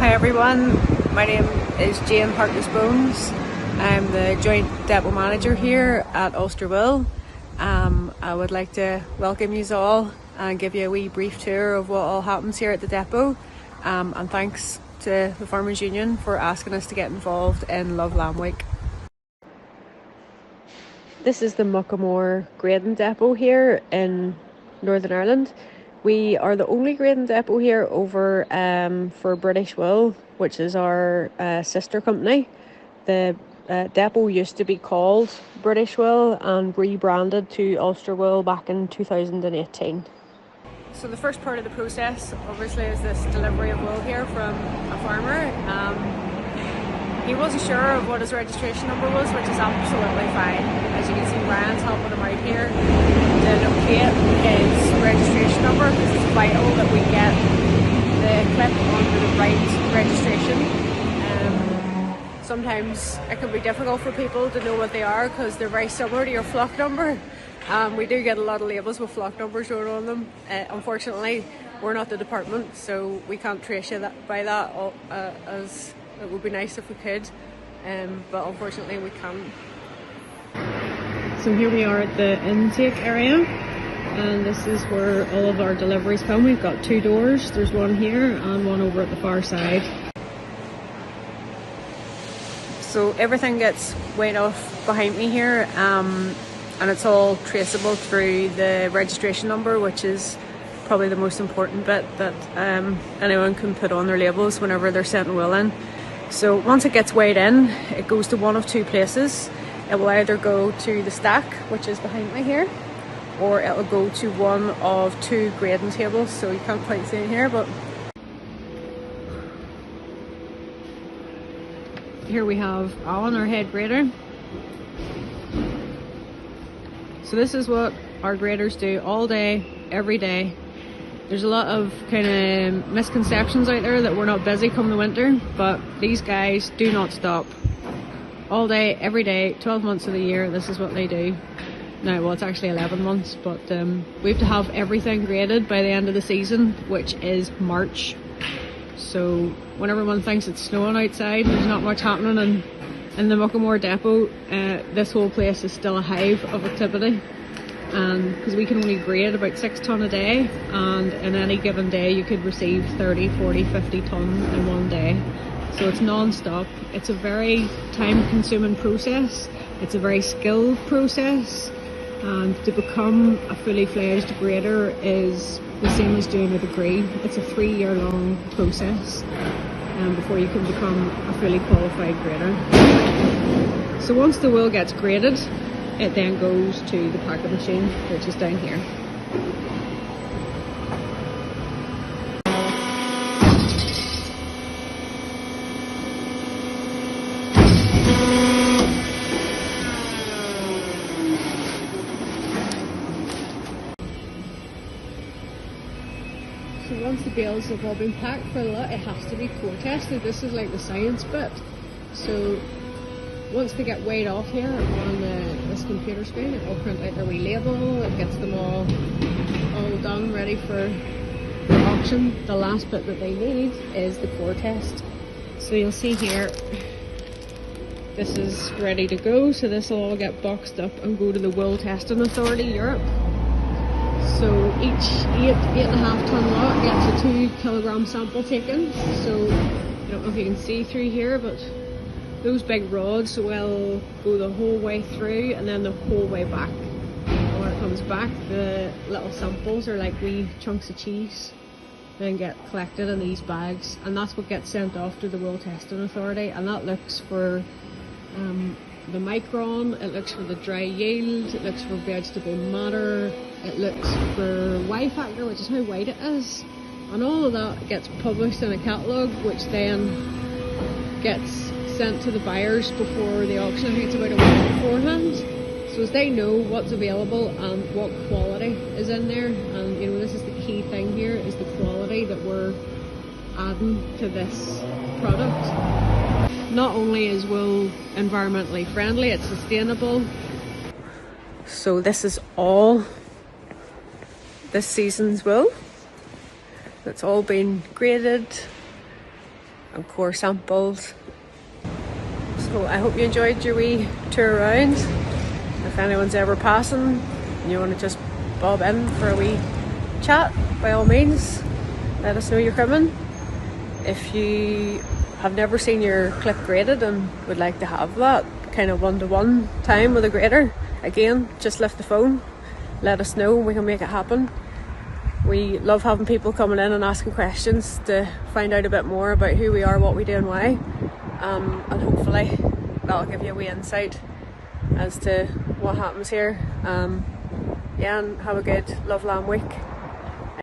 Hi everyone, my name is Jayne Harkness-Bones. I'm the Joint Depot Manager here at Ulster Wool. I would like to welcome you all and give you a wee brief tour of what all happens here at the depot. And thanks to the Farmers Union for asking us to get involved in Love Lamb Week. This is the Muckamore grading depot here in Northern Ireland. We are the only grading depot here over for British Wool, which is our sister company. The depot used to be called British Wool and rebranded to Ulster Wool back in 2018. So the first part of the process obviously is this delivery of wool here from a farmer. He wasn't sure of what his registration number was, which is absolutely fine. As you can see, Ryan's helping him out here to locate his registration number, because it's vital that we get the clip onto the right registration. Sometimes it can be difficult for people to know what they are because they're very similar to your flock number. We do get a lot of labels with flock numbers shown on them. Unfortunately, we're not the department, so we can't trace you by that, as it would be nice if we could, but unfortunately we can't. So here we are at the intake area, and this is where all of our deliveries come. We've got two doors, there's one here and one over at the far side. So everything gets weighed off behind me here, and it's all traceable through the registration number, which is probably the most important bit that anyone can put on their labels whenever they're sending wool in. So once it gets weighed in, it goes to one of two places. It will either go to the stack, which is behind me here, or it will go to one of two grading tables. So you can't quite see it here, but here we have Alan, our head grader. So this is what our graders do all day, every day. There's a lot of kind of misconceptions out there that we're not busy come the winter, but these guys do not stop. All day, every day, 12 months of the year, this is what they do. Now, well, it's actually 11 months, but we have to have everything graded by the end of the season, which is March. So when everyone thinks it's snowing outside, there's not much happening in the Muckamore depot. This whole place is still a hive of activity. Because we can only grade about 6 tonne a day, and in any given day you could receive 30, 40, 50 tonne in one day. So it's non-stop. It's a very time-consuming process. It's a very skilled process, and to become a fully fledged grader is the same as doing a degree. It's a 3-year-long process before you can become a fully qualified grader. So once the wool gets graded, it then goes to the packer machine, which is down here. So once the bales have all been packed for the lot, it has to be core tested. This is like the science bit. So once they get weighed off here on this computer screen, it will print out their wee label. It gets them all done, ready for auction. The last bit that they need is the core test. So you'll see here, this is ready to go. So this will all get boxed up and go to the Wool Testing Authority Europe. So each 8.5 tonne lot gets a 2 kilogram sample taken. So I don't know if you can see through here, but those big rods will go the whole way through and then the whole way back. And when it comes back, the little samples are like wee chunks of cheese, then get collected in these bags, and that's what gets sent off to the Wool Testing Authority, and that looks for the micron, it looks for the dry yield, it looks for vegetable matter, it looks for Y factor, which is how white it is, and all of that gets published in a catalogue, which then gets sent to the buyers before the auction. I think it's about a week beforehand, so as they know what's available and what quality is in there. And you know, this is the key thing here, is the quality that we're adding to this product. Not only is wool environmentally friendly, it's sustainable. So this is all this season's wool. It's all been graded, and core samples. So I hope you enjoyed your wee tour around. If anyone's ever passing and you want to just bob in for a wee chat, by all means, let us know you're coming. If you have never seen your clip graded and would like to have that kind of one-to-one time with a grader, again, just lift the phone, let us know, we can make it happen. We love having people coming in and asking questions to find out a bit more about who we are, what we do and why, and hopefully that'll give you a wee insight as to what happens here. Yeah, and have a good Love Lamb week.